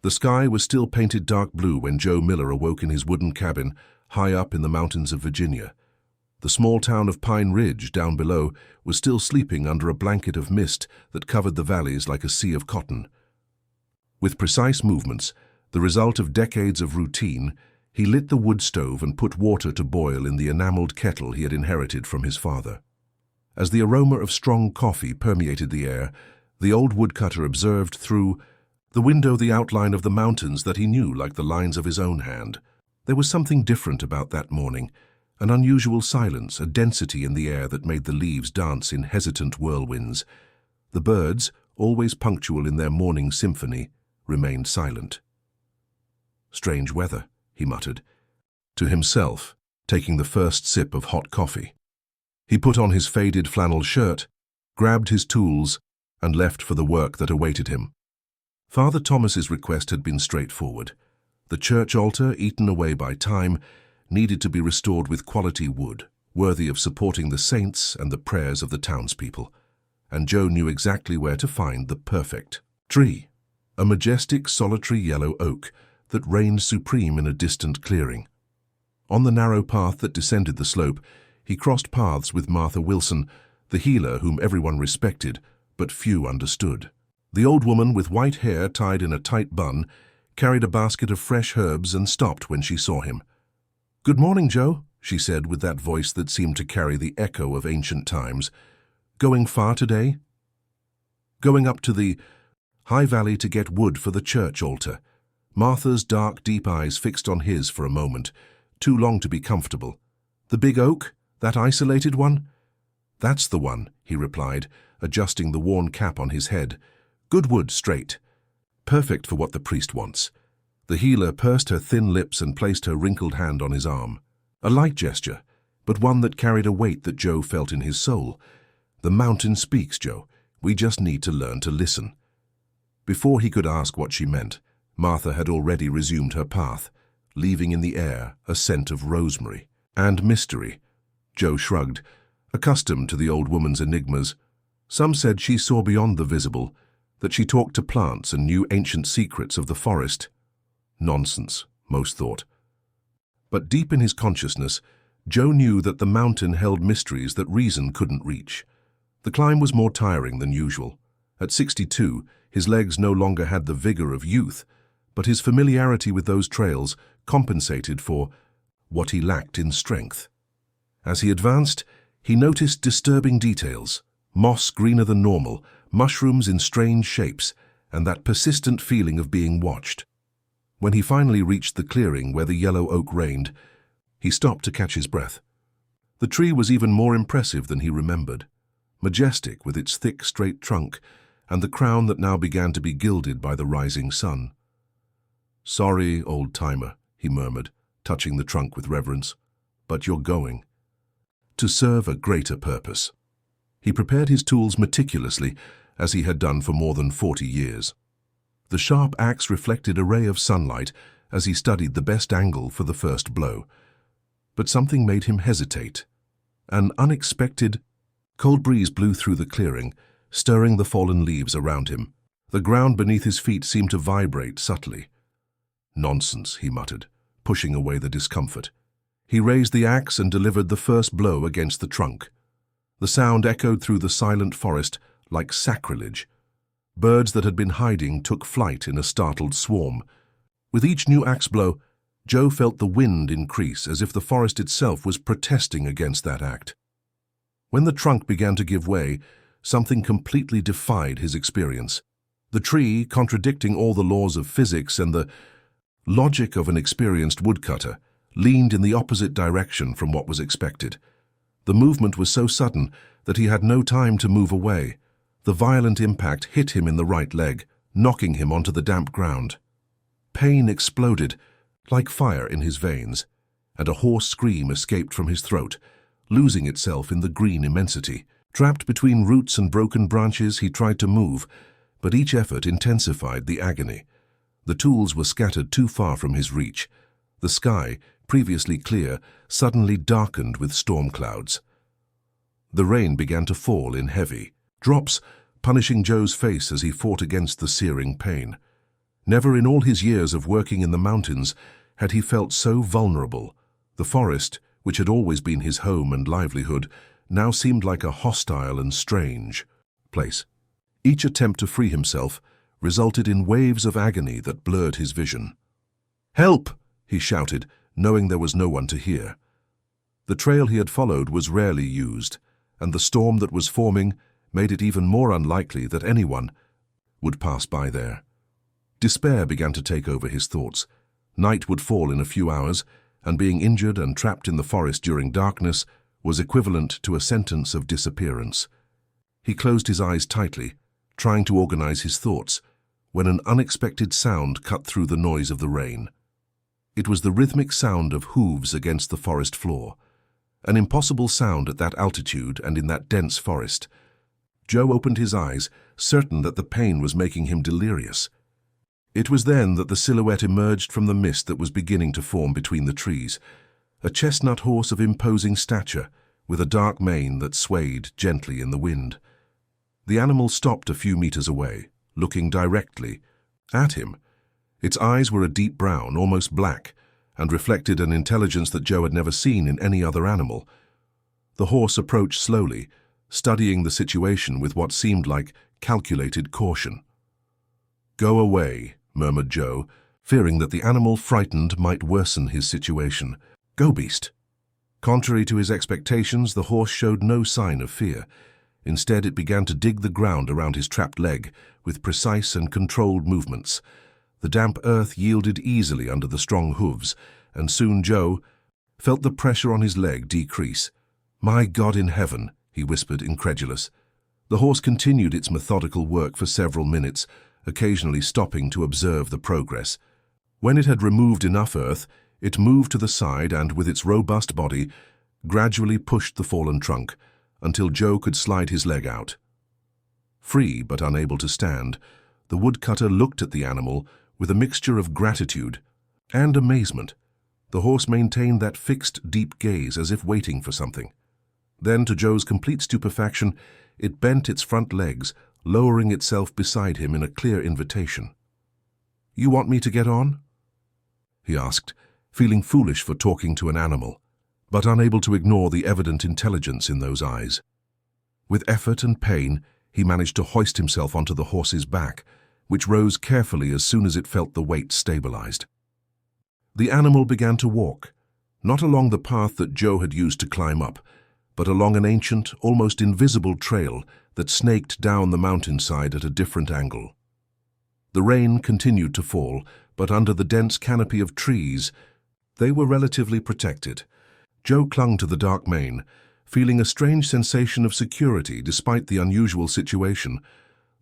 The sky was still painted dark blue when Joe Miller awoke in his wooden cabin high up in the mountains of Virginia. The small town of Pine Ridge, down below, was still sleeping under a blanket of mist that covered the valleys like a sea of cotton. With precise movements, the result of decades of routine, he lit the wood stove and put water to boil in the enameled kettle he had inherited from his father. As the aroma of strong coffee permeated the air, the old woodcutter observed through the window the outline of the mountains that he knew like the lines of his own hand. There was something different about that morning, an unusual silence, a density in the air that made the leaves dance in hesitant whirlwinds. The birds, always punctual in their morning symphony, remained silent. "Strange weather," he muttered, to himself, taking the first sip of hot coffee. He put on his faded flannel shirt, grabbed his tools, and left for the work that awaited him. Father Thomas's request had been straightforward. The church altar, eaten away by time, needed to be restored with quality wood, worthy of supporting the saints and the prayers of the townspeople. And Joe knew exactly where to find the perfect tree, a majestic solitary yellow oak that reigned supreme in a distant clearing. On the narrow path that descended the slope, he crossed paths with Martha Wilson, the healer whom everyone respected, but few understood. The old woman, with white hair tied in a tight bun, carried a basket of fresh herbs and stopped when she saw him. "Good morning, Joe," she said with that voice that seemed to carry the echo of ancient times. "Going far today?" "Going up to the High Valley to get wood for the church altar." Martha's dark, deep eyes fixed on his for a moment, too long to be comfortable. "The big oak? That isolated one?" "That's the one," he replied, adjusting the worn cap on his head. "Good wood, straight. Perfect for what the priest wants." The healer pursed her thin lips and placed her wrinkled hand on his arm. A light gesture, but one that carried a weight that Joe felt in his soul. "The mountain speaks, Joe. We just need to learn to listen." Before he could ask what she meant, Martha had already resumed her path, leaving in the air a scent of rosemary and mystery. Joe shrugged, accustomed to the old woman's enigmas. Some said she saw beyond the visible, that she talked to plants and knew ancient secrets of the forest. Nonsense, most thought. But deep in his consciousness, Joe knew that the mountain held mysteries that reason couldn't reach. The climb was more tiring than usual. At 62, his legs no longer had the vigor of youth, but his familiarity with those trails compensated for what he lacked in strength. As he advanced, he noticed disturbing details: moss greener than normal, mushrooms in strange shapes, and that persistent feeling of being watched. When he finally reached the clearing where the yellow oak reigned, he stopped to catch his breath. The tree was even more impressive than he remembered, majestic with its thick, straight trunk and the crown that now began to be gilded by the rising sun. "Sorry, old-timer," he murmured, touching the trunk with reverence, "but you're going to serve a greater purpose." He prepared his tools meticulously, as he had done for more than 40 years. The sharp axe reflected a ray of sunlight as he studied the best angle for the first blow. But something made him hesitate. An unexpected, cold breeze blew through the clearing, stirring the fallen leaves around him. The ground beneath his feet seemed to vibrate subtly. "Nonsense," he muttered, pushing away the discomfort. He raised the axe and delivered the first blow against the trunk. The sound echoed through the silent forest like sacrilege. Birds that had been hiding took flight in a startled swarm. With each new axe blow, Joe felt the wind increase, as if the forest itself was protesting against that act. When the trunk began to give way, something completely defied his experience. The tree, contradicting all the laws of physics and the logic of an experienced woodcutter, leaned in the opposite direction from what was expected. The movement was so sudden that he had no time to move away. The violent impact hit him in the right leg, knocking him onto the damp ground. Pain exploded, like fire in his veins, and a hoarse scream escaped from his throat, losing itself in the green immensity. Trapped between roots and broken branches, he tried to move, but each effort intensified the agony. The tools were scattered too far from his reach. The sky, previously clear, suddenly darkened with storm clouds. The rain began to fall in heavy drops, punishing Joe's face as he fought against the searing pain. Never in all his years of working in the mountains had he felt so vulnerable. The forest, which had always been his home and livelihood, now seemed like a hostile and strange place. Each attempt to free himself resulted in waves of agony that blurred his vision. "Help!" he shouted, knowing there was no one to hear. The trail he had followed was rarely used, and the storm that was forming made it even more unlikely that anyone would pass by there. Despair began to take over his thoughts. Night would fall in a few hours, and being injured and trapped in the forest during darkness was equivalent to a sentence of disappearance. He closed his eyes tightly, trying to organize his thoughts, when an unexpected sound cut through the noise of the rain. It was the rhythmic sound of hooves against the forest floor, an impossible sound at that altitude and in that dense forest. Joe opened his eyes, certain that the pain was making him delirious. It was then that the silhouette emerged from the mist that was beginning to form between the trees, a chestnut horse of imposing stature, with a dark mane that swayed gently in the wind. The animal stopped a few meters away, looking directly at him. Its eyes were a deep brown, almost black, and reflected an intelligence that Joe had never seen in any other animal. The horse approached slowly, studying the situation with what seemed like calculated caution. "Go away," murmured Joe, fearing that the animal, frightened, might worsen his situation. "Go, beast." Contrary to his expectations, the horse showed no sign of fear. Instead, it began to dig the ground around his trapped leg with precise and controlled movements. The damp earth yielded easily under the strong hooves, and soon Joe felt the pressure on his leg decrease. "My God in heaven," he whispered, incredulous. The horse continued its methodical work for several minutes, occasionally stopping to observe the progress. When it had removed enough earth, it moved to the side and, with its robust body, gradually pushed the fallen trunk, until Joe could slide his leg out. Free but unable to stand, the woodcutter looked at the animal with a mixture of gratitude and amazement. The horse maintained that fixed, deep gaze as if waiting for something. Then, to Joe's complete stupefaction, it bent its front legs, lowering itself beside him in a clear invitation. "You want me to get on?" he asked, feeling foolish for talking to an animal, but unable to ignore the evident intelligence in those eyes. With effort and pain, he managed to hoist himself onto the horse's back, which rose carefully as soon as it felt the weight stabilized. The animal began to walk, not along the path that Joe had used to climb up, but along an ancient, almost invisible trail that snaked down the mountainside at a different angle. The rain continued to fall, but under the dense canopy of trees, they were relatively protected. Joe clung to the dark mane, feeling a strange sensation of security despite the unusual situation.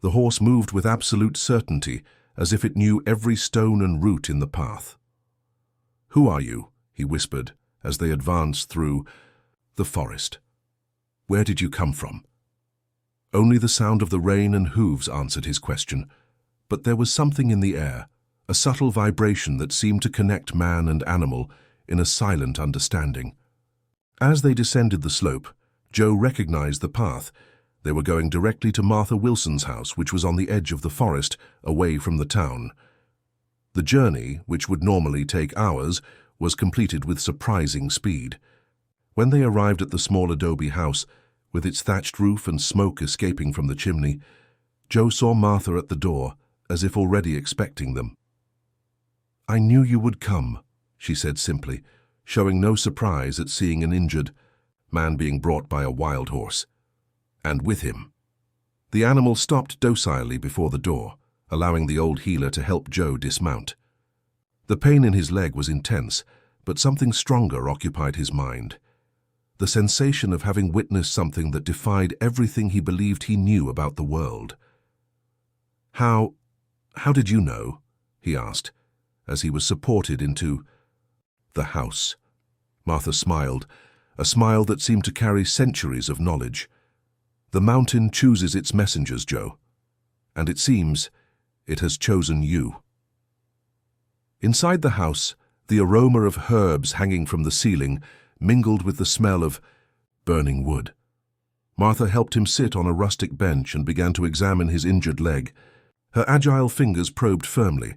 The horse moved with absolute certainty, as if it knew every stone and root in the path. "Who are you?" he whispered, as they advanced through the forest. "Where did you come from?" Only the sound of the rain and hooves answered his question, but there was something in the air, a subtle vibration that seemed to connect man and animal in a silent understanding. As they descended the slope, Joe recognized the path. They were going directly to Martha Wilson's house, which was on the edge of the forest, away from the town. The journey, which would normally take hours, was completed with surprising speed. When they arrived at the small adobe house, with its thatched roof and smoke escaping from the chimney, Joe saw Martha at the door, as if already expecting them. "I knew you would come," she said simply, showing no surprise at seeing an injured man being brought by a wild horse. And with him. The animal stopped docilely before the door, allowing the old healer to help Joe dismount. The pain in his leg was intense, but something stronger occupied his mind. The sensation of having witnessed something that defied everything he believed he knew about the world. How did you know?" he asked, as he was supported into the house. Martha smiled, a smile that seemed to carry centuries of knowledge. "The mountain chooses its messengers, Joe, and it seems it has chosen you." Inside the house, the aroma of herbs hanging from the ceiling mingled with the smell of burning wood. Martha helped him sit on a rustic bench and began to examine his injured leg. Her agile fingers probed firmly,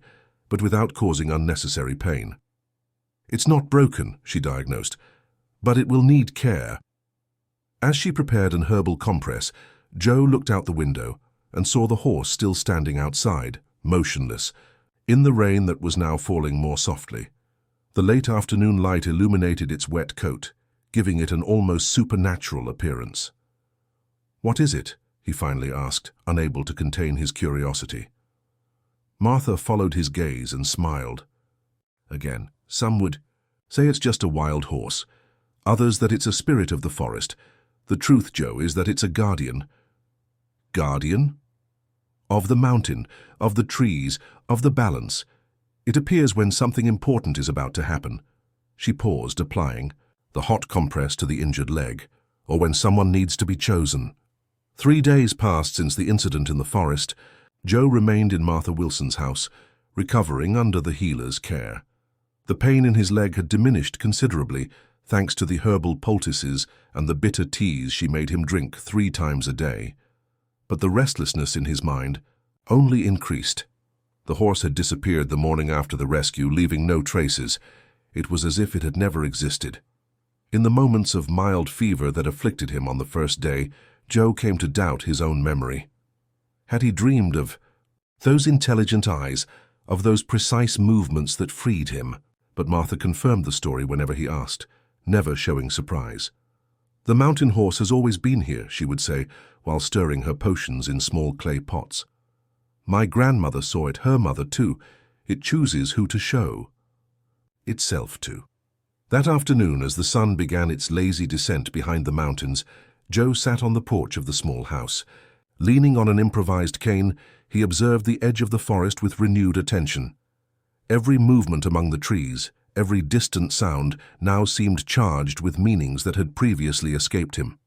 but without causing unnecessary pain. "It's not broken," she diagnosed, "but it will need care." As she prepared an herbal compress, Joe looked out the window and saw the horse still standing outside, motionless, in the rain that was now falling more softly. The late afternoon light illuminated its wet coat, giving it an almost supernatural appearance. "What is it?" he finally asked, unable to contain his curiosity. Martha followed his gaze and smiled. "Again, some would say it's just a wild horse, others that it's a spirit of the forest. The truth, Joe, is that it's a guardian." "Guardian?" "Of the mountain, of the trees, of the balance. It appears when something important is about to happen." She paused, applying the hot compress to the injured leg, "or when someone needs to be chosen." 3 days passed since the incident in the forest. Joe remained in Martha Wilson's house, recovering under the healer's care. The pain in his leg had diminished considerably, thanks to the herbal poultices and the bitter teas she made him drink 3 times a day. But the restlessness in his mind only increased. The horse had disappeared the morning after the rescue, leaving no traces. It was as if it had never existed. In the moments of mild fever that afflicted him on the first day, Joe came to doubt his own memory. Had he dreamed of those intelligent eyes, of those precise movements that freed him? But Martha confirmed the story whenever he asked, never showing surprise. "The mountain horse has always been here," she would say, while stirring her potions in small clay pots. "My grandmother saw it, her mother too. It chooses who to show itself to." That afternoon, as the sun began its lazy descent behind the mountains, Joe sat on the porch of the small house. Leaning on an improvised cane, he observed the edge of the forest with renewed attention. Every movement among the trees, every distant sound, now seemed charged with meanings that had previously escaped him.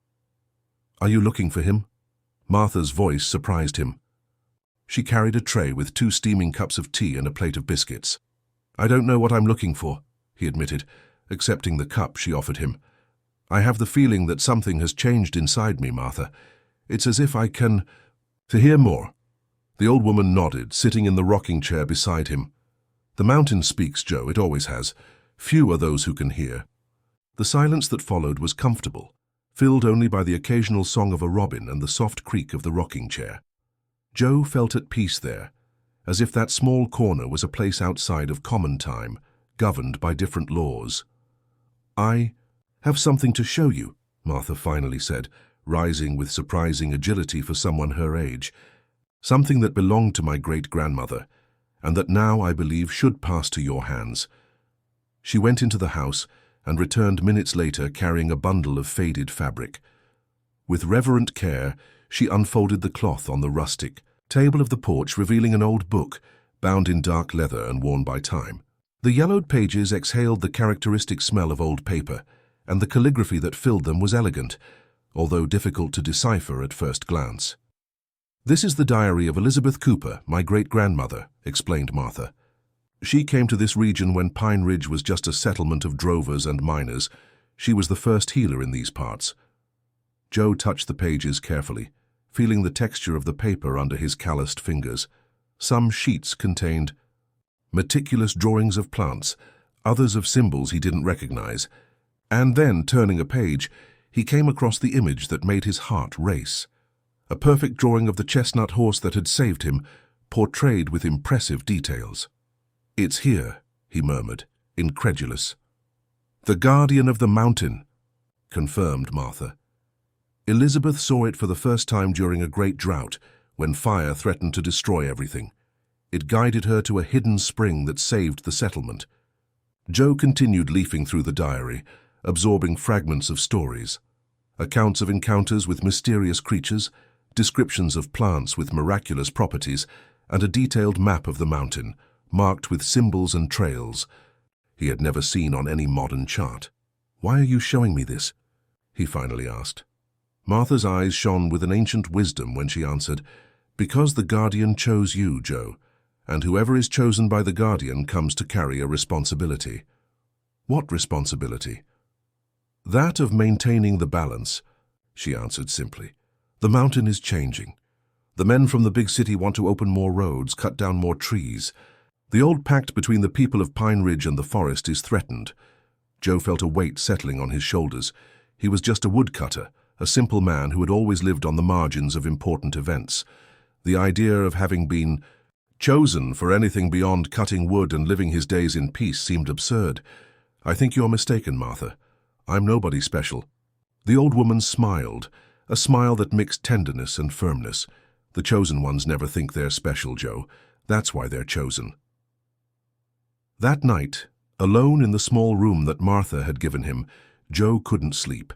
"Are you looking for him?" Martha's voice surprised him. She carried a tray with 2 steaming cups of tea and a plate of biscuits. "I don't know what I'm looking for," he admitted, accepting the cup she offered him. "I have the feeling that something has changed inside me, Martha. It's as if I can..." "To hear more." The old woman nodded, sitting in the rocking chair beside him. "The mountain speaks, Joe, it always has. Few are those who can hear." The silence that followed was comfortable, filled only by the occasional song of a robin and the soft creak of the rocking chair. Joe felt at peace there, as if that small corner was a place outside of common time, governed by different laws. "I have something to show you," Martha finally said, rising with surprising agility for someone her age. "Something that belonged to my great-grandmother, and that now, I believe, should pass to your hands." She went into the house and returned minutes later carrying a bundle of faded fabric. With reverent care, she unfolded the cloth on the rustic table of the porch, revealing an old book, bound in dark leather and worn by time. The yellowed pages exhaled the characteristic smell of old paper, and the calligraphy that filled them was elegant, although difficult to decipher at first glance. "This is the diary of Elizabeth Cooper, my great-grandmother," explained Martha. "She came to this region when Pine Ridge was just a settlement of drovers and miners. She was the first healer in these parts." Joe touched the pages carefully, feeling the texture of the paper under his calloused fingers. Some sheets contained meticulous drawings of plants, others of symbols he didn't recognize. And then, turning a page, he came across the image that made his heart race. A perfect drawing of the chestnut horse that had saved him, portrayed with impressive details. "It's here," he murmured, incredulous. "The guardian of the mountain," confirmed Martha. "Elizabeth saw it for the first time during a great drought, when fire threatened to destroy everything. It guided her to a hidden spring that saved the settlement." Joe continued leafing through the diary, absorbing fragments of stories. Accounts of encounters with mysterious creatures, descriptions of plants with miraculous properties, and a detailed map of the mountain, marked with symbols and trails he had never seen on any modern chart. "Why are you showing me this?" he finally asked. Martha's eyes shone with an ancient wisdom when she answered, "Because the guardian chose you, Joe, and whoever is chosen by the guardian comes to carry a responsibility." "What responsibility?" "That of maintaining the balance," she answered simply. "The mountain is changing. The men from the big city want to open more roads, cut down more trees. The old pact between the people of Pine Ridge and the forest is threatened. Joe felt a weight settling on his shoulders. He was just a woodcutter, a simple man who had always lived on the margins of important events. The idea of having been chosen for anything beyond cutting wood and living his days in peace seemed absurd. "I think you're mistaken, Martha. I'm nobody special." The old woman smiled, a smile that mixed tenderness and firmness. "The chosen ones never think they're special, Joe. That's why they're chosen." That night, alone in the small room that Martha had given him, Joe couldn't sleep.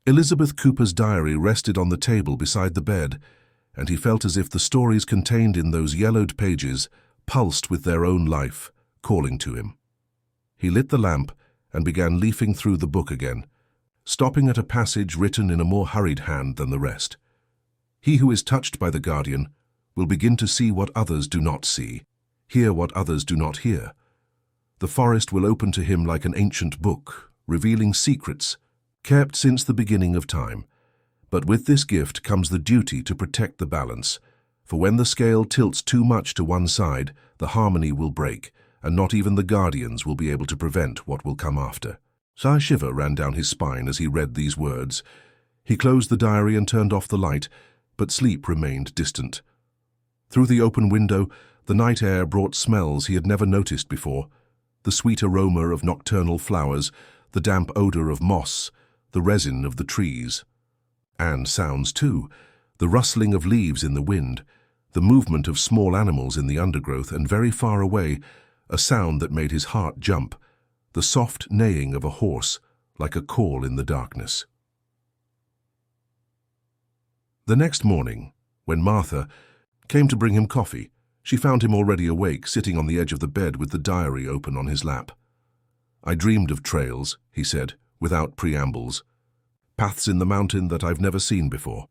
Elizabeth Cooper's diary rested on the table beside the bed, and he felt as if the stories contained in those yellowed pages pulsed with their own life, calling to him. He lit the lamp and began leafing through the book again, stopping at a passage written in a more hurried hand than the rest. "He who is touched by the guardian will begin to see what others do not see, hear what others do not hear. The forest will open to him like an ancient book, revealing secrets kept since the beginning of time. But with this gift comes the duty to protect the balance, for when the scale tilts too much to one side, the harmony will break, and not even the guardians will be able to prevent what will come after." A shiver ran down his spine as he read these words. He closed the diary and turned off the light, but sleep remained distant. Through the open window, the night air brought smells he had never noticed before: the sweet aroma of nocturnal flowers, the damp odor of moss, the resin of the trees. And sounds too: the rustling of leaves in the wind, the movement of small animals in the undergrowth, and very far away, a sound that made his heart jump: the soft neighing of a horse, like a call in the darkness. The next morning, when Martha came to bring him coffee, she found him already awake, sitting on the edge of the bed with the diary open on his lap. "I dreamed of trails," he said, without preambles. "Paths in the mountain that I've never seen before."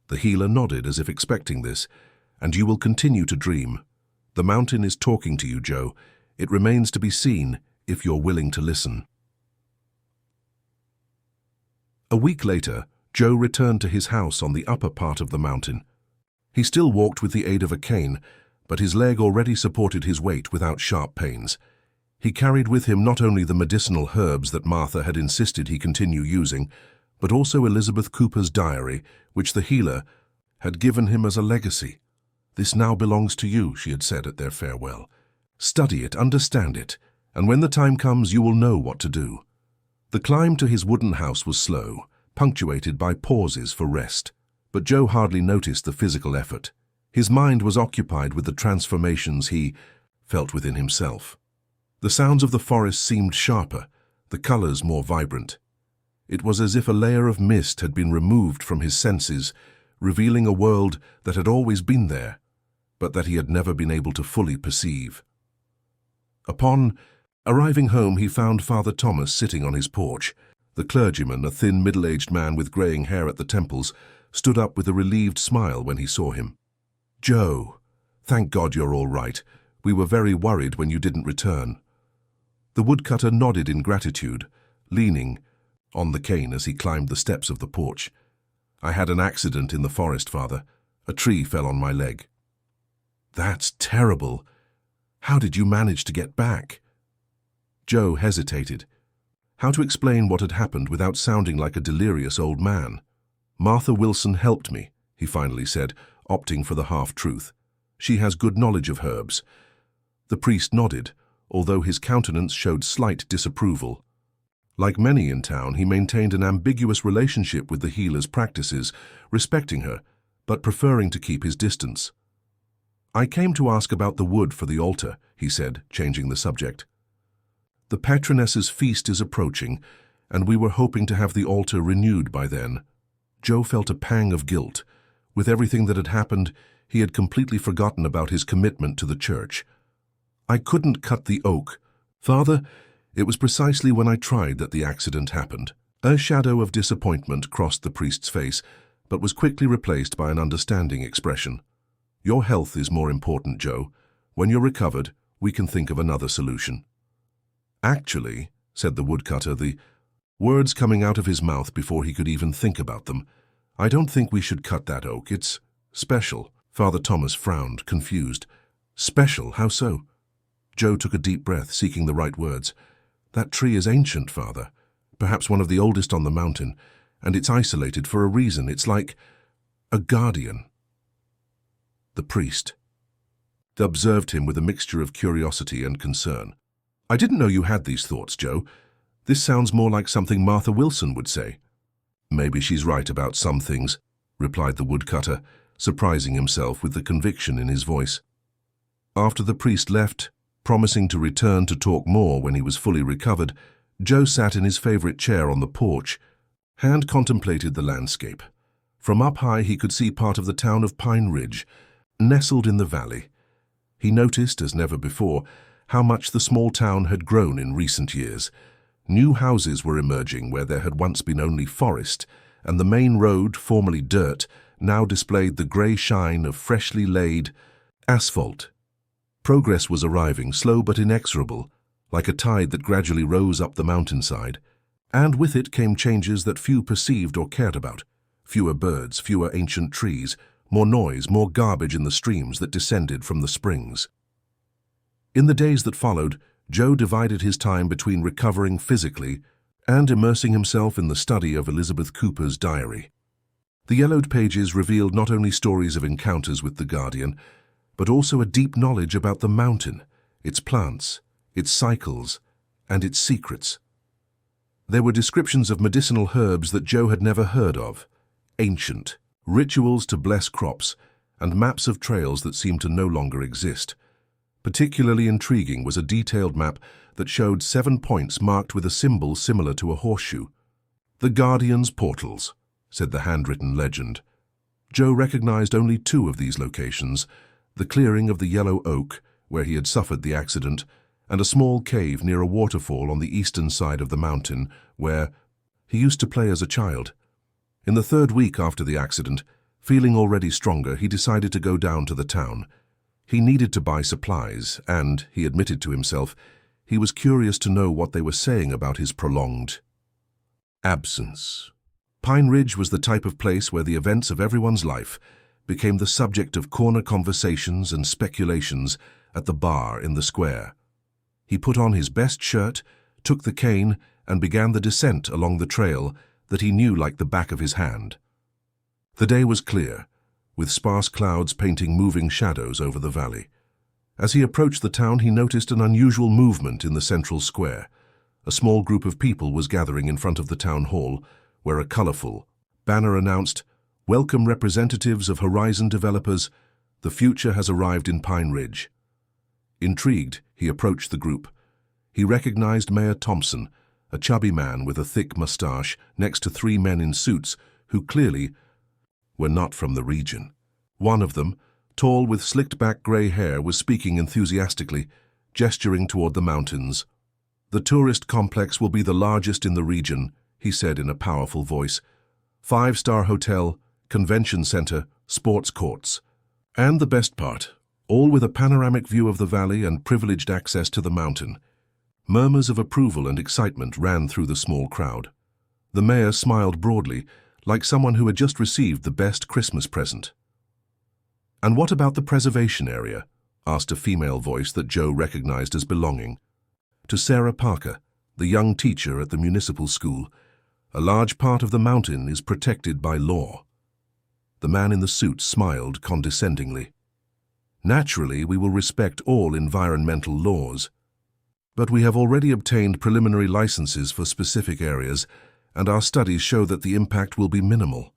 The healer nodded as if expecting this. "And you will continue to dream. The mountain is talking to you, Joe. It remains to be seen if you're willing to listen." A week later, Joe returned to his house on the upper part of the mountain. He still walked with the aid of a cane, but his leg already supported his weight without sharp pains. He carried with him not only the medicinal herbs that Martha had insisted he continue using, but also Elizabeth Cooper's diary, which the healer had given him as a legacy. "This now belongs to you," she had said at their farewell. "Study it, understand it, and when the time comes you will know what to do." The climb to his wooden house was slow, punctuated by pauses for rest, but Joe hardly noticed the physical effort. His mind was occupied with the transformations he felt within himself. The sounds of the forest seemed sharper, the colors more vibrant. It was as if a layer of mist had been removed from his senses, revealing a world that had always been there, but that he had never been able to fully perceive. Upon arriving home, he found Father Thomas sitting on his porch. The clergyman, a thin, middle-aged man with graying hair at the temples, stood up with a relieved smile when he saw him. "Joe, thank God you're all right. We were very worried when you didn't return." The woodcutter nodded in gratitude, leaning on the cane as he climbed the steps of the porch. "I had an accident in the forest, Father. A tree fell on my leg." "That's terrible. How did you manage to get back?" Joe hesitated. How to explain what had happened without sounding like a delirious old man? "Martha Wilson helped me," he finally said, opting for the half-truth. "She has good knowledge of herbs." The priest nodded, although his countenance showed slight disapproval. Like many in town, he maintained an ambiguous relationship with the healer's practices, respecting her, but preferring to keep his distance. "I came to ask about the wood for the altar," he said, changing the subject. "The patroness's feast is approaching, and we were hoping to have the altar renewed by then." Joe felt a pang of guilt. With everything that had happened, he had completely forgotten about his commitment to the church. "I couldn't cut the oak. Father, it was precisely when I tried that the accident happened." A shadow of disappointment crossed the priest's face, but was quickly replaced by an understanding expression. "Your health is more important, Joe. When you're recovered, we can think of another solution." "Actually," said the woodcutter, the words coming out of his mouth before he could even think about them, "I don't think we should cut that oak. It's special." Father Thomas frowned, confused. Special? How so? Joe took a deep breath, seeking the right words. That tree is ancient, Father. Perhaps one of the oldest on the mountain, and it's isolated for a reason. It's like a guardian. The priest observed him with a mixture of curiosity and concern. I didn't know you had these thoughts, Joe. This sounds more like something Martha Wilson would say. Maybe she's right about some things, replied the woodcutter, surprising himself with the conviction in his voice. After the priest left, promising to return to talk more when he was fully recovered, Joe sat in his favorite chair on the porch and contemplated the landscape. From up high he could see part of the town of Pine Ridge, nestled in the valley. He noticed, as never before, how much the small town had grown in recent years. New houses were emerging where there had once been only forest, and the main road, formerly dirt, now displayed the grey shine of freshly laid asphalt. Progress was arriving, slow but inexorable, like a tide that gradually rose up the mountainside, and with it came changes that few perceived or cared about. Fewer birds, fewer ancient trees, more noise, more garbage in the streams that descended from the springs. In the days that followed, Joe divided his time between recovering physically and immersing himself in the study of Elizabeth Cooper's diary. The yellowed pages revealed not only stories of encounters with the Guardian, but also a deep knowledge about the mountain, its plants, its cycles, and its secrets. There were descriptions of medicinal herbs that Joe had never heard of, ancient, rituals to bless crops, and maps of trails that seemed to no longer exist. Particularly intriguing was a detailed map that showed 7 points marked with a symbol similar to a horseshoe. The Guardian's portals, said the handwritten legend. Joe recognized only 2 of these locations, the clearing of the Yellow Oak, where he had suffered the accident, and a small cave near a waterfall on the eastern side of the mountain, where he used to play as a child. In the 3rd week after the accident, feeling already stronger, he decided to go down to the town. He needed to buy supplies, and, he admitted to himself, he was curious to know what they were saying about his prolonged absence. Pine Ridge was the type of place where the events of everyone's life became the subject of corner conversations and speculations at the bar in the square. He put on his best shirt, took the cane, and began the descent along the trail that he knew like the back of his hand. The day was clear, with sparse clouds painting moving shadows over the valley. As he approached the town, he noticed an unusual movement in the central square. A small group of people was gathering in front of the town hall, where a colorful banner announced, "Welcome representatives of Horizon Developers, the future has arrived in Pine Ridge." Intrigued, he approached the group. He recognized Mayor Thompson, a chubby man with a thick mustache, next to 3 men in suits who clearly were not from the region. One of them, tall with slicked-back grey hair, was speaking enthusiastically, gesturing toward the mountains. "The tourist complex will be the largest in the region," he said in a powerful voice. 5-star hotel, convention center, sports courts. And the best part, all with a panoramic view of the valley and privileged access to the mountain. Murmurs of approval and excitement ran through the small crowd. The mayor smiled broadly, like someone who had just received the best Christmas present. "And what about the preservation area?" asked a female voice that Joe recognized as belonging to Sarah Parker, the young teacher at the municipal school. "A large part of the mountain is protected by law." The man in the suit smiled condescendingly. "Naturally, we will respect all environmental laws. But we have already obtained preliminary licenses for specific areas, and our studies show that the impact will be minimal."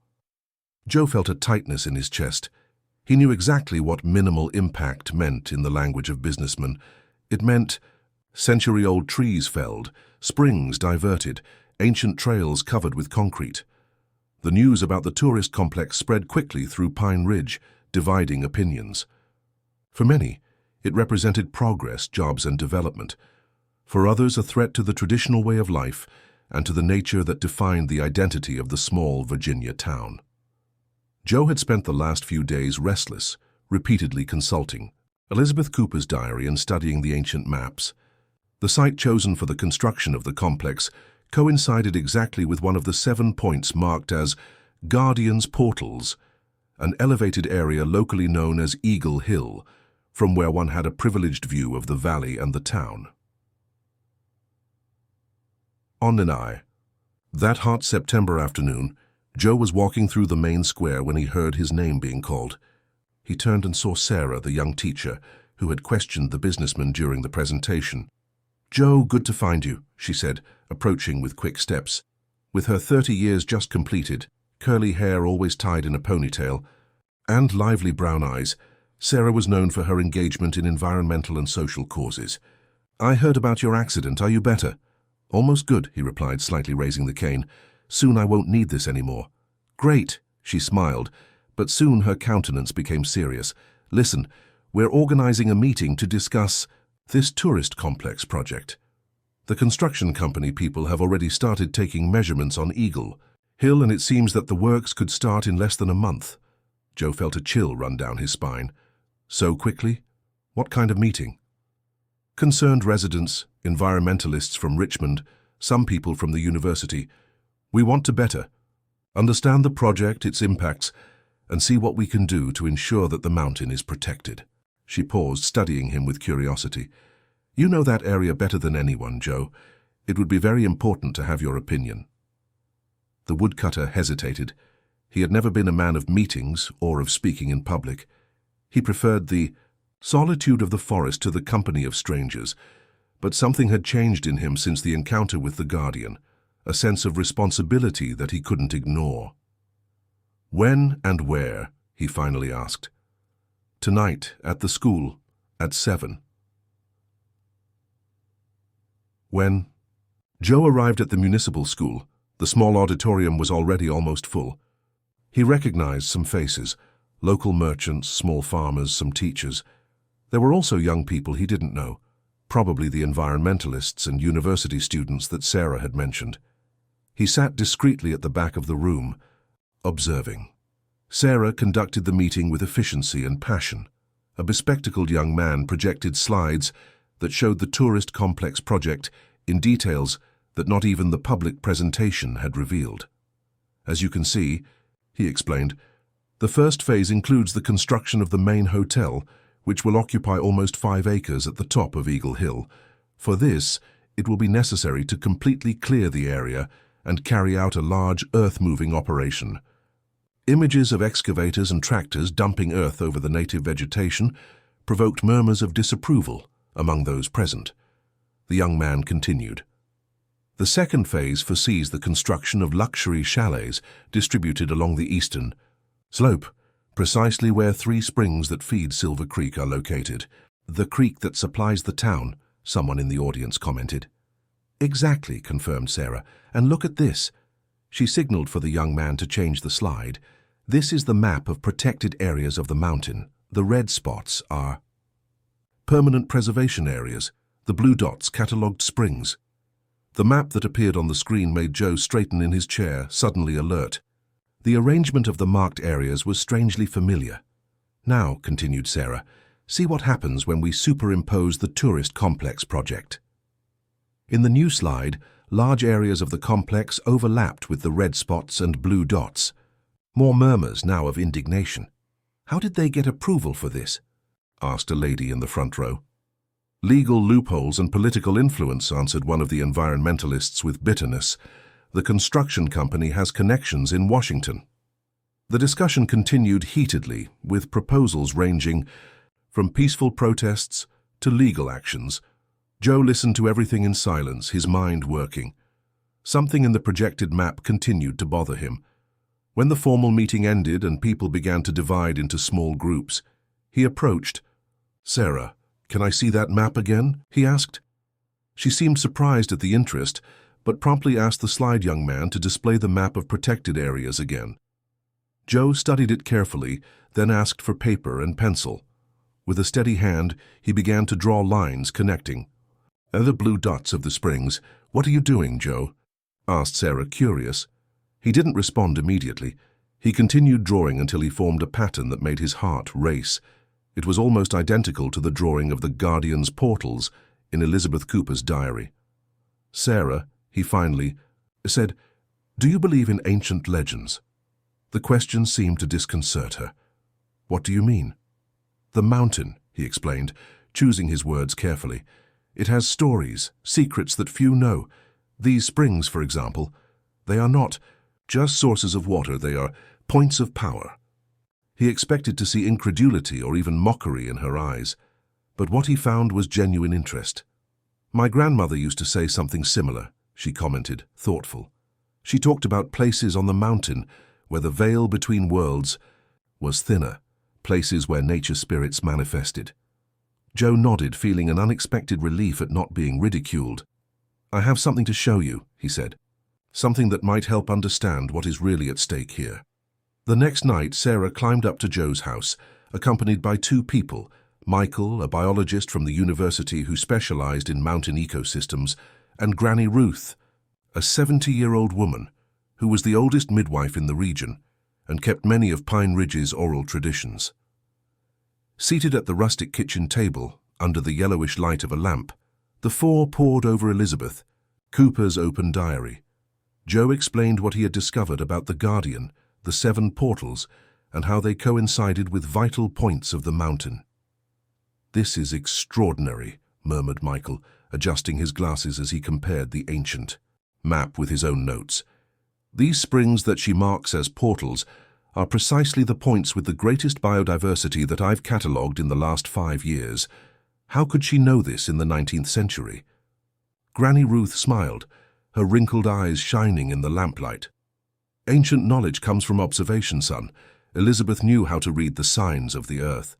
Joe felt a tightness in his chest. He knew exactly what minimal impact meant in the language of businessmen. It meant century-old trees felled, springs diverted, ancient trails covered with concrete. The news about the tourist complex spread quickly through Pine Ridge, dividing opinions. For many, it represented progress, jobs, and development. For others, a threat to the traditional way of life and to the nature that defined the identity of the small Virginia town. Joe had spent the last few days restless, repeatedly consulting Elizabeth Cooper's diary and studying the ancient maps. The site chosen for the construction of the complex coincided exactly with one of the 7 points marked as Guardian's portals, an elevated area locally known as Eagle Hill, from where one had a privileged view of the valley and the town. On Nenai. That hot September afternoon, Joe was walking through the main square when he heard his name being called. He turned and saw Sarah, the young teacher, who had questioned the businessman during the presentation. "Joe, good to find you," she said, approaching with quick steps. With her 30 years just completed, curly hair always tied in a ponytail, and lively brown eyes, Sarah was known for her engagement in environmental and social causes. "I heard about your accident. Are you better?" "Almost good," he replied, slightly raising the cane. "Soon I won't need this anymore." "Great," she smiled, but soon her countenance became serious. "Listen, we're organizing a meeting to discuss this tourist complex project. The construction company people have already started taking measurements on Eagle Hill, and it seems that the works could start in less than a month." Joe felt a chill run down his spine. "So quickly? What kind of meeting?" "Concerned residents, environmentalists from Richmond, some people from the university. We want to better understand the project, its impacts, and see what we can do to ensure that the mountain is protected." She paused, studying him with curiosity. "You know that area better than anyone, Joe. It would be very important to have your opinion." The woodcutter hesitated. He had never been a man of meetings or of speaking in public. He preferred the solitude of the forest to the company of strangers, but something had changed in him since the encounter with the Guardian, a sense of responsibility that he couldn't ignore. "When and where?" he finally asked. "Tonight, at the school, at 7. When Joe arrived at the municipal school, the small auditorium was already almost full. He recognized some faces, local merchants, small farmers, some teachers. There were also young people he didn't know, probably the environmentalists and university students that Sarah had mentioned. He sat discreetly at the back of the room, observing. Sarah conducted the meeting with efficiency and passion. A bespectacled young man projected slides that showed the tourist complex project in details that not even the public presentation had revealed. "As you can see," he explained, "the first phase includes the construction of the main hotel, which will occupy almost 5 acres at the top of Eagle Hill. For this, it will be necessary to completely clear the area and carry out a large earth-moving operation." Images of excavators and tractors dumping earth over the native vegetation provoked murmurs of disapproval among those present. The young man continued. "The second phase foresees the construction of luxury chalets distributed along the eastern slope, precisely where 3 springs that feed Silver Creek are located. The creek that supplies the town," someone in the audience commented. "Exactly," confirmed Sarah. "And look at this." She signaled for the young man to change the slide. "This is the map of protected areas of the mountain. The red spots are permanent preservation areas, the blue dots catalogued springs." The map that appeared on the screen made Joe straighten in his chair, suddenly alert. The arrangement of the marked areas was strangely familiar. "Now," continued Sarah, "see what happens when we superimpose the tourist complex project." In the new slide, large areas of the complex overlapped with the red spots and blue dots. More murmurs now of indignation. "How did they get approval for this?" asked a lady in the front row. "Legal loopholes and political influence," answered one of the environmentalists with bitterness. "The construction company has connections in Washington." The discussion continued heatedly, with proposals ranging from peaceful protests to legal actions. Joe listened to everything in silence, his mind working. Something in the projected map continued to bother him. When the formal meeting ended and people began to divide into small groups, he approached. "Sarah, can I see that map again?" he asked. She seemed surprised at the interest, but promptly asked the slide young man to display the map of protected areas again. Joe studied it carefully, then asked for paper and pencil. With a steady hand, he began to draw lines connecting. "The blue dots of the springs. What are you doing, Joe?" asked Sarah, curious. He didn't respond immediately. He continued drawing until he formed a pattern that made his heart race. It was almost identical to the drawing of the Guardian's portals in Elizabeth Cooper's diary. "Sarah," he finally said, "do you believe in ancient legends?" The question seemed to disconcert her. "What do you mean?" "The mountain," he explained, choosing his words carefully. "It has stories, secrets that few know. These springs, for example, they are not just sources of water, they are points of power." He expected to see incredulity or even mockery in her eyes, but what he found was genuine interest. "My grandmother used to say something similar," she commented, thoughtful. "She talked about places on the mountain where the veil between worlds was thinner, places where nature spirits manifested." Joe nodded, feeling an unexpected relief at not being ridiculed. "I have something to show you," he said. "Something that might help understand what is really at stake here." The next night, Sarah climbed up to Joe's house, accompanied by two people, Michael, a biologist from the university who specialized in mountain ecosystems, and Granny Ruth, a 70-year-old woman who was the oldest midwife in the region and kept many of Pine Ridge's oral traditions. Seated at the rustic kitchen table, under the yellowish light of a lamp, the four pored over Elizabeth, Cooper's open diary. Joe explained what he had discovered about the Guardian, the 7 portals, and how they coincided with vital points of the mountain. "This is extraordinary," murmured Michael, adjusting his glasses as he compared the ancient map with his own notes. "These springs that she marks as portals are precisely the points with the greatest biodiversity that I've catalogued in the last 5 years. How could she know this in the 19th century?" Granny Ruth smiled, her wrinkled eyes shining in the lamplight. "Ancient knowledge comes from observation, son. Elizabeth knew how to read the signs of the earth."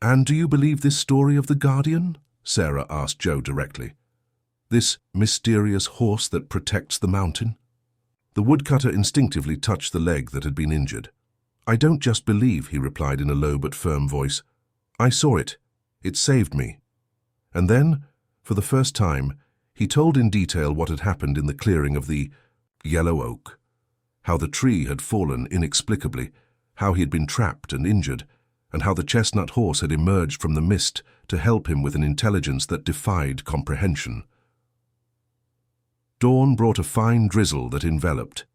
"And do you believe this story of the Guardian?" Sarah asked Joe directly. "This mysterious horse that protects the mountain?" The woodcutter instinctively touched the leg that had been injured. "I don't just believe," he replied in a low but firm voice. "I saw it. It saved me." And then, for the first time, he told in detail what had happened in the clearing of the Yellow Oak. How the tree had fallen inexplicably, how he had been trapped and injured, and how the chestnut horse had emerged from the mist to help him with an intelligence that defied comprehension. Dawn brought a fine drizzle that enveloped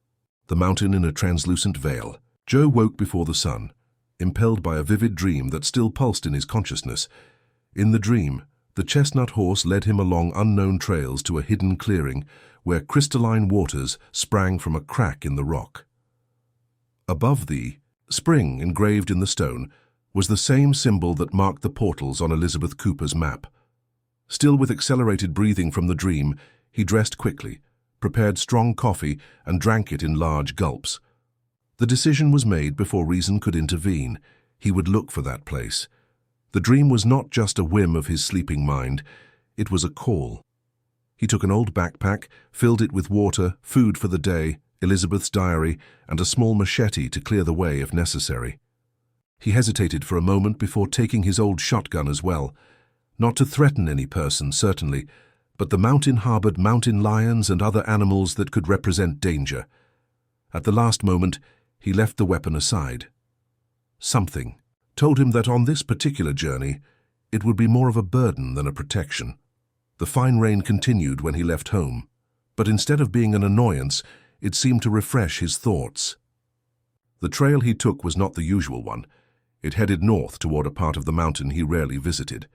the mountain in a translucent veil. Joe woke before the sun, impelled by a vivid dream that still pulsed in his consciousness. In the dream, the chestnut horse led him along unknown trails to a hidden clearing where crystalline waters sprang from a crack in the rock. Above the spring engraved in the stone was the same symbol that marked the portals on Elizabeth Cooper's map. Still with accelerated breathing from the dream, he dressed quickly, prepared strong coffee, and drank it in large gulps. The decision was made before reason could intervene. He would look for that place. The dream was not just a whim of his sleeping mind, it was a call. He took an old backpack, filled it with water, food for the day, Elizabeth's diary, and a small machete to clear the way if necessary. He hesitated for a moment before taking his old shotgun as well. Not to threaten any person, certainly, but the mountain harbored mountain lions and other animals that could represent danger. At the last moment, he left the weapon aside. Something told him that on this particular journey, it would be more of a burden than a protection. The fine rain continued when he left home, but instead of being an annoyance, it seemed to refresh his thoughts. The trail he took was not the usual one. It headed north toward a part of the mountain he rarely visited.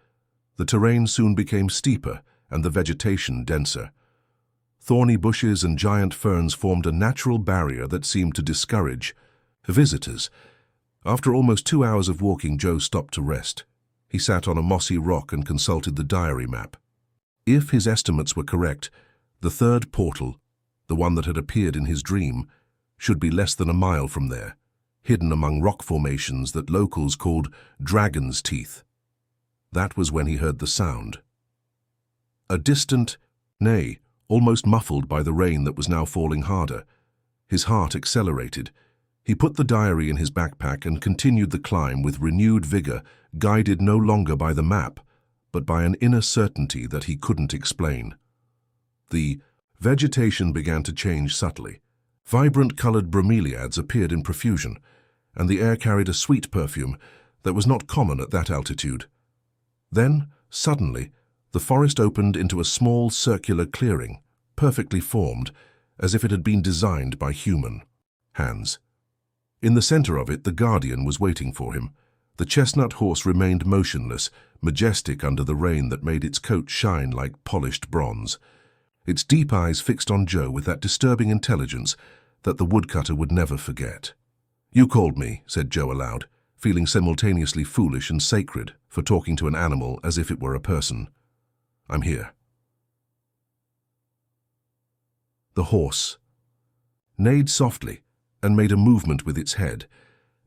The terrain soon became steeper and the vegetation denser. Thorny bushes and giant ferns formed a natural barrier that seemed to discourage visitors. After almost 2 hours of walking, Joe stopped to rest. He sat on a mossy rock and consulted the diary map. If his estimates were correct, the third portal, the one that had appeared in his dream, should be less than a mile from there, hidden among rock formations that locals called Dragon's Teeth. That was when he heard the sound. A distant neigh, almost muffled by the rain that was now falling harder. His heart accelerated. He put the diary in his backpack and continued the climb with renewed vigor, guided no longer by the map, but by an inner certainty that he couldn't explain. The vegetation began to change subtly. Vibrant colored bromeliads appeared in profusion, and the air carried a sweet perfume that was not common at that altitude. Then, suddenly, the forest opened into a small circular clearing, perfectly formed, as if it had been designed by human hands. In the center of it, the Guardian was waiting for him. The chestnut horse remained motionless, majestic under the rain that made its coat shine like polished bronze. Its deep eyes fixed on Joe with that disturbing intelligence that the woodcutter would never forget. "You called me," said Joe aloud, feeling simultaneously foolish and sacred for talking to an animal as if it were a person. "I'm here." The horse neighed softly and made a movement with its head,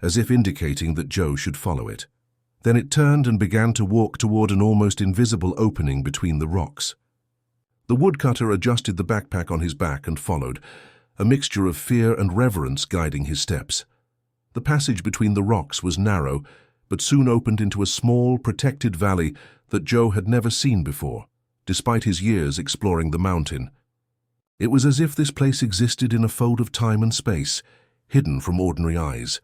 as if indicating that Joe should follow it. Then it turned and began to walk toward an almost invisible opening between the rocks. The woodcutter adjusted the backpack on his back and followed, a mixture of fear and reverence guiding his steps. The passage between the rocks was narrow, but soon opened into a small, protected valley that Joe had never seen before, despite his years exploring the mountain. It was as if this place existed in a fold of time and space, hidden from ordinary eyes.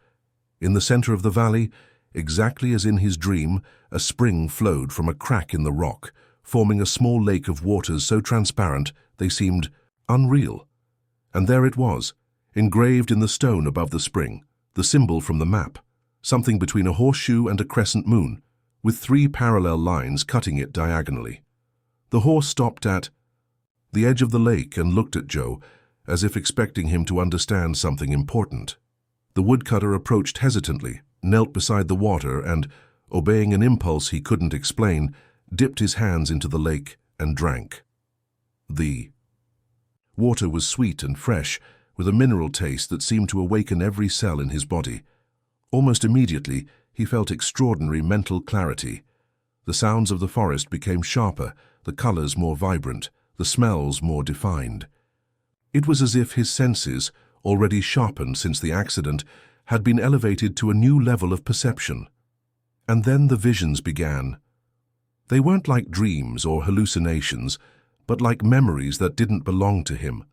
In the center of the valley, exactly as in his dream, a spring flowed from a crack in the rock, forming a small lake of waters so transparent they seemed unreal. And there it was, engraved in the stone above the spring, the symbol from the map, something between a horseshoe and a crescent moon, with 3 parallel lines cutting it diagonally. The horse stopped at the edge of the lake and looked at Joe, as if expecting him to understand something important. The woodcutter approached hesitantly, knelt beside the water and, obeying an impulse he couldn't explain, dipped his hands into the lake and drank. The water was sweet and fresh, with a mineral taste that seemed to awaken every cell in his body. Almost immediately, he felt extraordinary mental clarity. The sounds of the forest became sharper, the colors more vibrant, the smells more defined. It was as if his senses, already sharpened since the accident, had been elevated to a new level of perception. And then the visions began. They weren't like dreams or hallucinations, but like memories that didn't belong to him,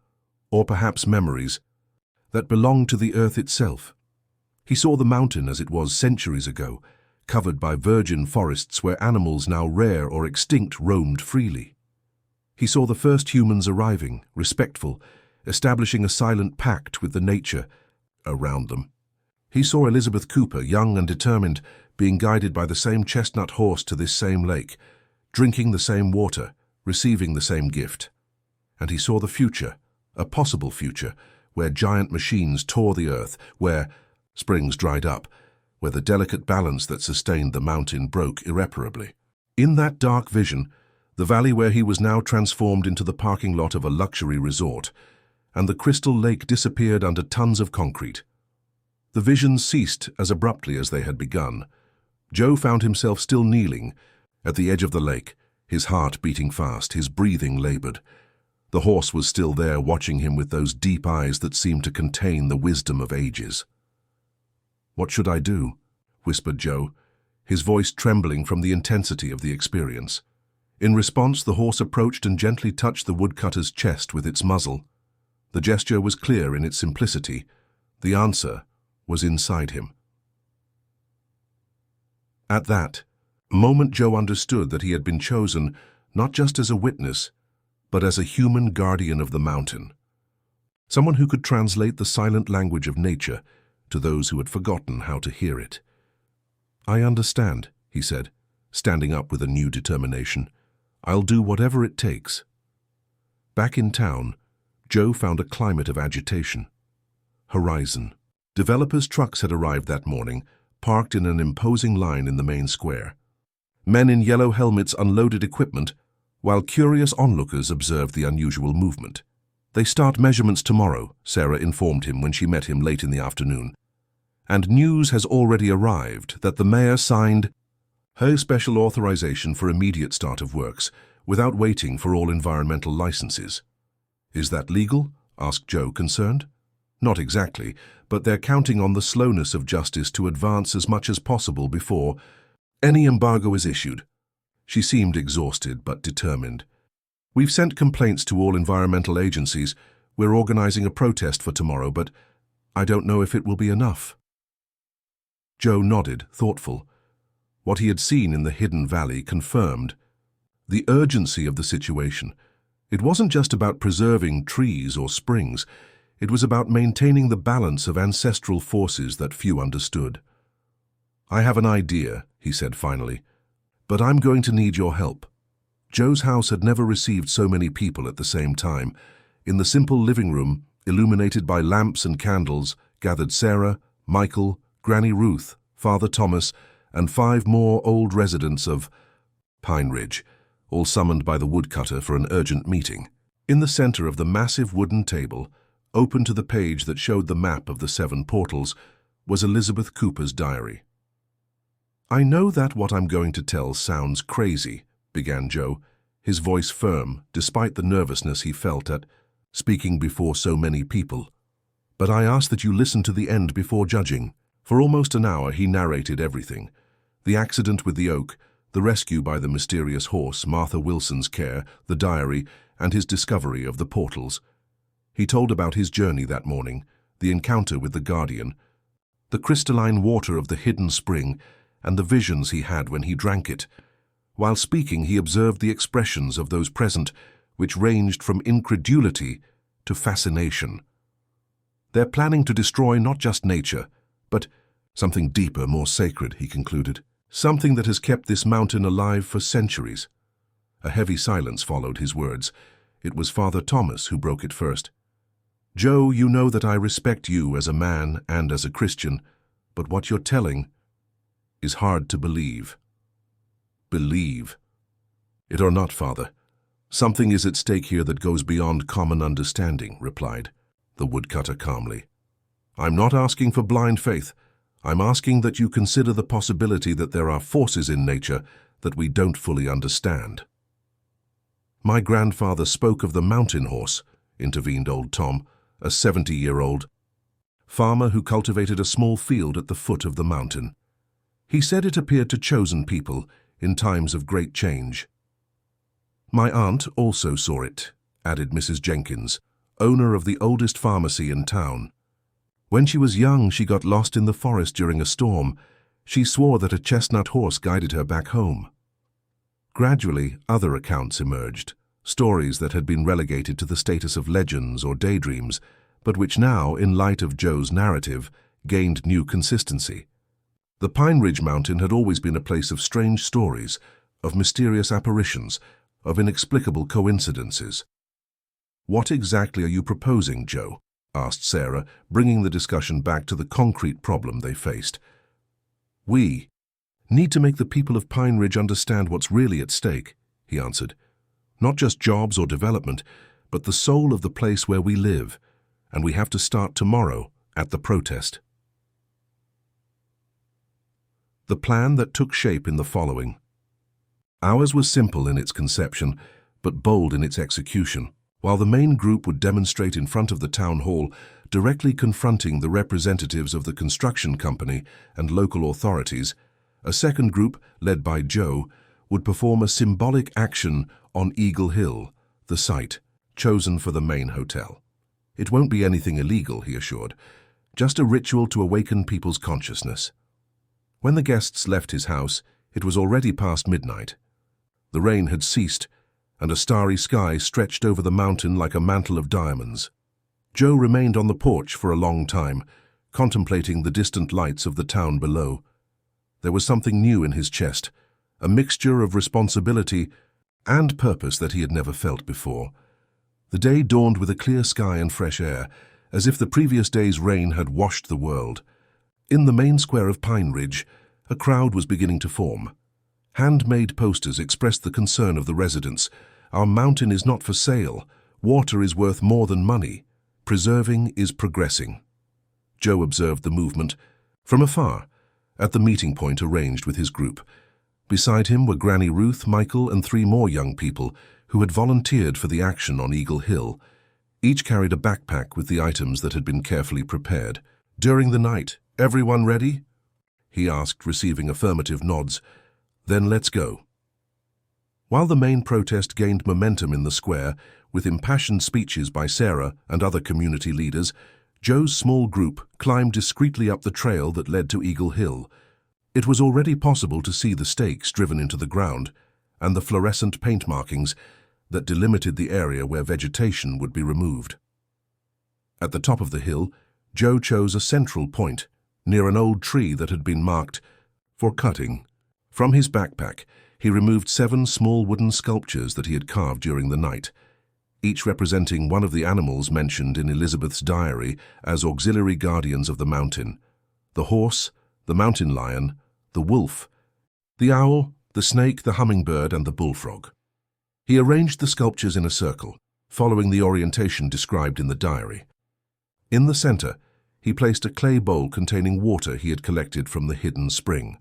or perhaps memories that belonged to the earth itself. He saw the mountain as it was centuries ago, covered by virgin forests where animals now rare or extinct roamed freely. He saw the first humans arriving, respectful, establishing a silent pact with the nature around them. He saw Elizabeth Cooper, young and determined, being guided by the same chestnut horse to this same lake, drinking the same water, receiving the same gift. And he saw the future, a possible future, where giant machines tore the earth, where springs dried up, where the delicate balance that sustained the mountain broke irreparably. In that dark vision, the valley where he was now transformed into the parking lot of a luxury resort, and the crystal lake disappeared under tons of concrete. The visions ceased as abruptly as they had begun. Joe found himself still kneeling at the edge of the lake, his heart beating fast, his breathing labored. The horse was still there, watching him with those deep eyes that seemed to contain the wisdom of ages. "What should I do?" whispered Joe, his voice trembling from the intensity of the experience. In response, the horse approached and gently touched the woodcutter's chest with its muzzle. The gesture was clear in its simplicity. The answer was inside him. At that moment, Joe understood that he had been chosen not just as a witness, but as a human guardian of the mountain. Someone who could translate the silent language of nature to those who had forgotten how to hear it. "I understand," he said, standing up with a new determination. "I'll do whatever it takes." Back in town, Joe found a climate of agitation. Horizon. Developers' trucks had arrived that morning, parked in an imposing line in the main square. Men in yellow helmets unloaded equipment, while curious onlookers observed the unusual movement. "They start measurements tomorrow," Sarah informed him when she met him late in the afternoon. "And news has already arrived that the mayor signed her special authorization for immediate start of works, without waiting for all environmental licenses." "Is that legal?" asked Joe, concerned. "Not exactly, but they're counting on the slowness of justice to advance as much as possible before any embargo is issued." She seemed exhausted but determined. "We've sent complaints to all environmental agencies. We're organizing a protest for tomorrow, but I don't know if it will be enough." Joe nodded, thoughtful. What he had seen in the hidden valley confirmed the urgency of the situation. It wasn't just about preserving trees or springs. It was about maintaining the balance of ancestral forces that few understood. "I have an idea," he said finally, "but I'm going to need your help." Joe's house had never received so many people at the same time. In the simple living room, illuminated by lamps and candles, gathered Sarah, Michael, Granny Ruth, Father Thomas, and 5 more old residents of Pine Ridge, all summoned by the woodcutter for an urgent meeting. In the center of the massive wooden table, open to the page that showed the map of the 7 portals, was Elizabeth Cooper's diary. "I know that what I'm going to tell sounds crazy," began Joe, his voice firm despite the nervousness he felt at speaking before so many people. "But I ask that you listen to the end before judging." For almost an hour he narrated everything: the accident with the oak, the rescue by the mysterious horse, Martha Wilson's care, the diary, and his discovery of the portals. He told about his journey that morning, the encounter with the Guardian, the crystalline water of the hidden spring, and the visions he had when he drank it. While speaking, he observed the expressions of those present, which ranged from incredulity to fascination. "They're planning to destroy not just nature, but something deeper, more sacred," he concluded. "Something that has kept this mountain alive for centuries." A heavy silence followed his words. It was Father Thomas who broke it first. "Joe, you know that I respect you as a man and as a Christian, but what you're telling is hard to believe." "Believe? It or not, Father. Something is at stake here that goes beyond common understanding," replied the woodcutter calmly. "I'm not asking for blind faith. I'm asking that you consider the possibility that there are forces in nature that we don't fully understand." "My grandfather spoke of the mountain horse," intervened old Tom, a 70-year-old farmer who cultivated a small field at the foot of the mountain. "He said it appeared to chosen people in times of great change." "My aunt also saw it," added Mrs. Jenkins, owner of the oldest pharmacy in town. "When she was young, she got lost in the forest during a storm. She swore that a chestnut horse guided her back home." Gradually, other accounts emerged, stories that had been relegated to the status of legends or daydreams, but which now, in light of Joe's narrative, gained new consistency. The Pine Ridge Mountain had always been a place of strange stories, of mysterious apparitions, of inexplicable coincidences. "What exactly are you proposing, Joe?" asked Sarah, bringing the discussion back to the concrete problem they faced. "We need to make the people of Pine Ridge understand what's really at stake," he answered. "Not just jobs or development, but the soul of the place where we live, and we have to start tomorrow at the protest." The plan that took shape in the following. Ours was simple in its conception, but bold in its execution. While the main group would demonstrate in front of the town hall, directly confronting the representatives of the construction company and local authorities, a second group, led by Joe, would perform a symbolic action on Eagle Hill, the site chosen for the main hotel. "It won't be anything illegal," he assured, "just a ritual to awaken people's consciousness." When the guests left his house, it was already past midnight. The rain had ceased, and a starry sky stretched over the mountain like a mantle of diamonds. Joe remained on the porch for a long time, contemplating the distant lights of the town below. There was something new in his chest, a mixture of responsibility and purpose that he had never felt before. The day dawned with a clear sky and fresh air, as if the previous day's rain had washed the world. In the main square of Pine Ridge, a crowd was beginning to form. Handmade posters expressed the concern of the residents. "Our mountain is not for sale. Water is worth more than money. Preserving is progressing." Joe observed the movement from afar, at the meeting point arranged with his group. Beside him were Granny Ruth, Michael, and 3 more young people who had volunteered for the action on Eagle Hill. Each carried a backpack with the items that had been carefully prepared. "During the night, everyone ready?" he asked, receiving affirmative nods. "Then let's go." While the main protest gained momentum in the square, with impassioned speeches by Sarah and other community leaders, Joe's small group climbed discreetly up the trail that led to Eagle Hill. It was already possible to see the stakes driven into the ground and the fluorescent paint markings that delimited the area where vegetation would be removed. At the top of the hill, Joe chose a central point, near an old tree that had been marked for cutting. From his backpack, he removed 7 small wooden sculptures that he had carved during the night, each representing one of the animals mentioned in Elizabeth's diary as auxiliary guardians of the mountain: the horse, the mountain lion, the wolf, the owl, the snake, the hummingbird, and the bullfrog. He arranged the sculptures in a circle, following the orientation described in the diary. In the center, he placed a clay bowl containing water he had collected from the hidden spring.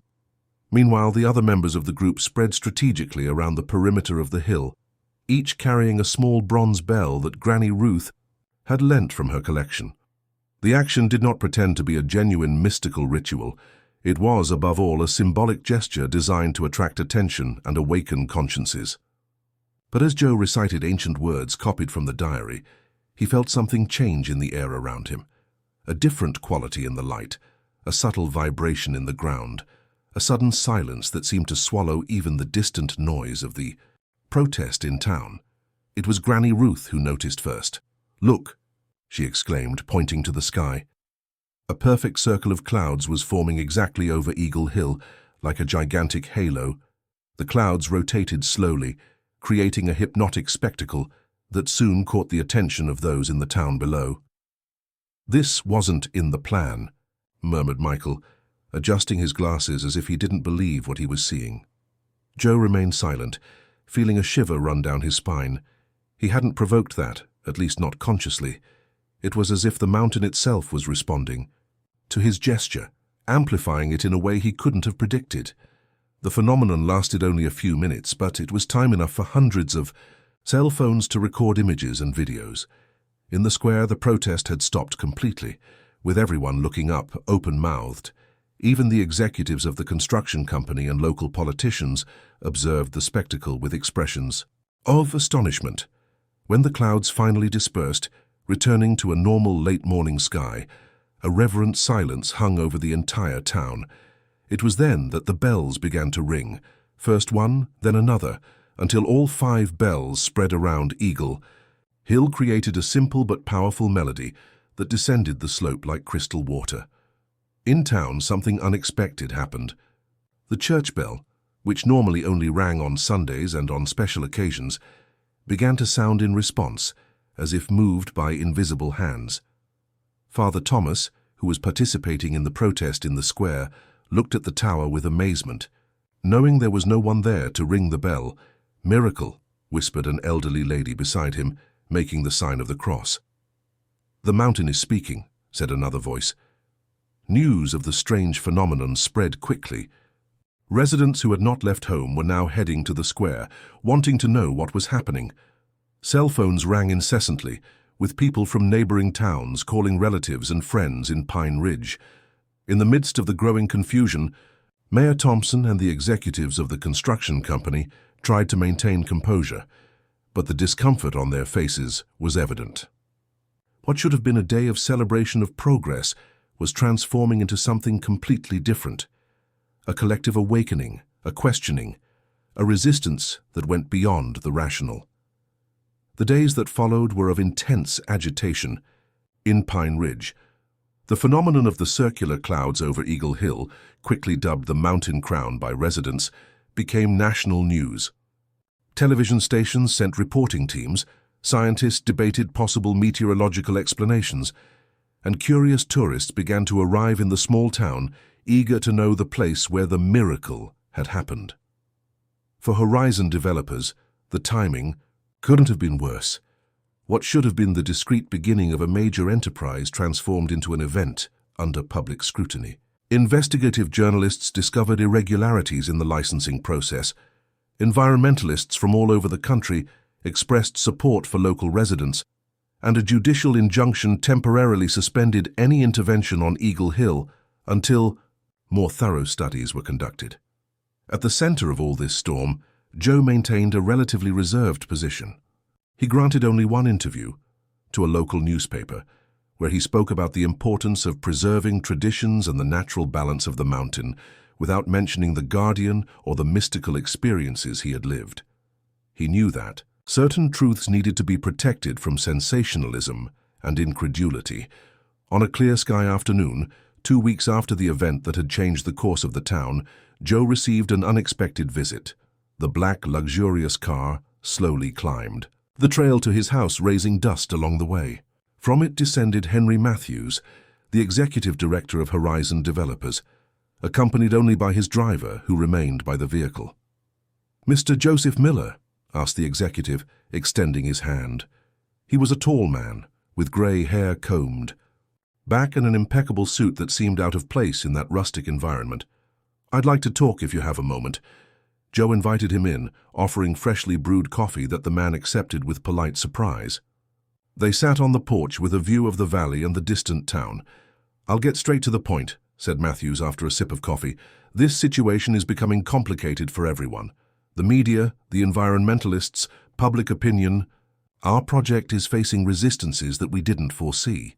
Meanwhile, the other members of the group spread strategically around the perimeter of the hill, each carrying a small bronze bell that Granny Ruth had lent from her collection. The action did not pretend to be a genuine mystical ritual. It was, above all, a symbolic gesture designed to attract attention and awaken consciences. But as Joe recited ancient words copied from the diary, he felt something change in the air around him. A different quality in the light, a subtle vibration in the ground, a sudden silence that seemed to swallow even the distant noise of the protest in town. It was Granny Ruth who noticed first. "Look," she exclaimed, pointing to the sky. A perfect circle of clouds was forming exactly over Eagle Hill, like a gigantic halo. The clouds rotated slowly, creating a hypnotic spectacle that soon caught the attention of those in the town below. "This wasn't in the plan," murmured Michael, adjusting his glasses as if he didn't believe what he was seeing. Joe remained silent, feeling a shiver run down his spine. He hadn't provoked that, at least not consciously. It was as if the mountain itself was responding to his gesture, amplifying it in a way he couldn't have predicted. The phenomenon lasted only a few minutes, but it was time enough for hundreds of cell phones to record images and videos. In the square, the protest had stopped completely, with everyone looking up, open-mouthed. Even the executives of the construction company and local politicians observed the spectacle with expressions of astonishment. When the clouds finally dispersed, returning to a normal late-morning sky, a reverent silence hung over the entire town. It was then that the bells began to ring, first one, then another, until all 5 bells spread around Eagle Hill created a simple but powerful melody that descended the slope like crystal water. In town, something unexpected happened. The church bell, which normally only rang on Sundays and on special occasions, began to sound in response, as if moved by invisible hands. Father Thomas, who was participating in the protest in the square, looked at the tower with amazement. Knowing there was no one there to ring the bell, "Miracle," whispered an elderly lady beside him, making the sign of the cross. "The mountain is speaking," said another voice. News of the strange phenomenon spread quickly. Residents who had not left home were now heading to the square, wanting to know what was happening. Cell phones rang incessantly, with people from neighboring towns calling relatives and friends in Pine Ridge. In the midst of the growing confusion, Mayor Thompson and the executives of the construction company tried to maintain composure, but the discomfort on their faces was evident. What should have been a day of celebration of progress was transforming into something completely different. A collective awakening, a questioning, a resistance that went beyond the rational. The days that followed were of intense agitation. In Pine Ridge, the phenomenon of the circular clouds over Eagle Hill, quickly dubbed the Mountain Crown by residents, became national news. Television stations sent reporting teams, scientists debated possible meteorological explanations, and curious tourists began to arrive in the small town, eager to know the place where the miracle had happened. For Horizon developers, the timing couldn't have been worse. What should have been the discreet beginning of a major enterprise transformed into an event under public scrutiny. Investigative journalists discovered irregularities in the licensing process. Environmentalists from all over the country expressed support for local residents, and a judicial injunction temporarily suspended any intervention on Eagle Hill until more thorough studies were conducted. At the center of all this storm, Joe maintained a relatively reserved position. He granted only one interview, to a local newspaper, where he spoke about the importance of preserving traditions and the natural balance of the mountain, without mentioning the guardian or the mystical experiences he had lived. He knew that certain truths needed to be protected from sensationalism and incredulity. On a clear sky afternoon, 2 weeks after the event that had changed the course of the town, Joe received an unexpected visit. The black, luxurious car slowly climbed the trail to his house, raising dust along the way. From it descended Henry Matthews, the executive director of Horizon Developers, accompanied only by his driver, who remained by the vehicle. "Mr. Joseph Miller?" asked the executive, extending his hand. He was a tall man, with grey hair combed, back in an impeccable suit that seemed out of place in that rustic environment. "I'd like to talk if you have a moment." Joe invited him in, offering freshly brewed coffee that the man accepted with polite surprise. They sat on the porch with a view of the valley and the distant town. "I'll get straight to the point," said Matthews after a sip of coffee. "This situation is becoming complicated for everyone. The media, the environmentalists, public opinion. Our project is facing resistances that we didn't foresee."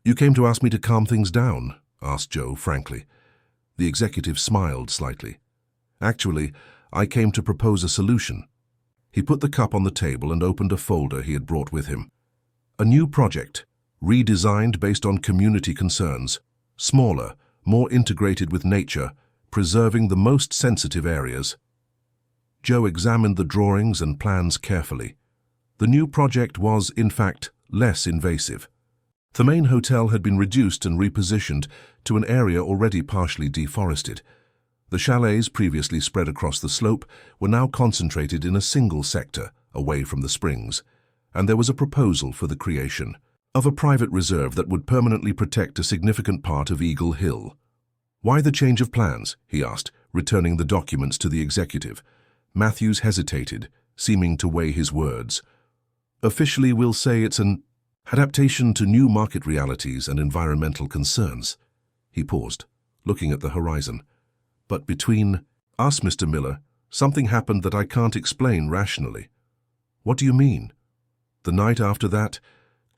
"You came to ask me to calm things down?" asked Joe frankly. The executive smiled slightly. "Actually, I came to propose a solution." He put the cup on the table and opened a folder he had brought with him. "A new project, redesigned based on community concerns, smaller, more integrated with nature, preserving the most sensitive areas." Joe examined the drawings and plans carefully. The new project was, in fact, less invasive. The main hotel had been reduced and repositioned to an area already partially deforested. The chalets, previously spread across the slope, were now concentrated in a single sector, away from the springs, and there was a proposal for the creation of a private reserve that would permanently protect a significant part of Eagle Hill. "Why the change of plans?" he asked, returning the documents to the executive. Matthews hesitated, seeming to weigh his words. "Officially, we'll say it's an adaptation to new market realities and environmental concerns." He paused, looking at the horizon. "But between us, Mr. Miller, something happened that I can't explain rationally." "What do you mean?" "The night after that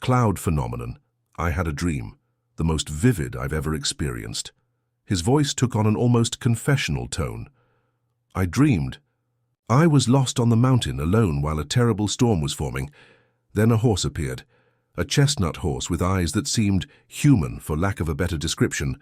cloud phenomenon, I had a dream, the most vivid I've ever experienced." His voice took on an almost confessional tone. "I dreamed I was lost on the mountain alone while a terrible storm was forming. Then a horse appeared, a chestnut horse with eyes that seemed human, for lack of a better description.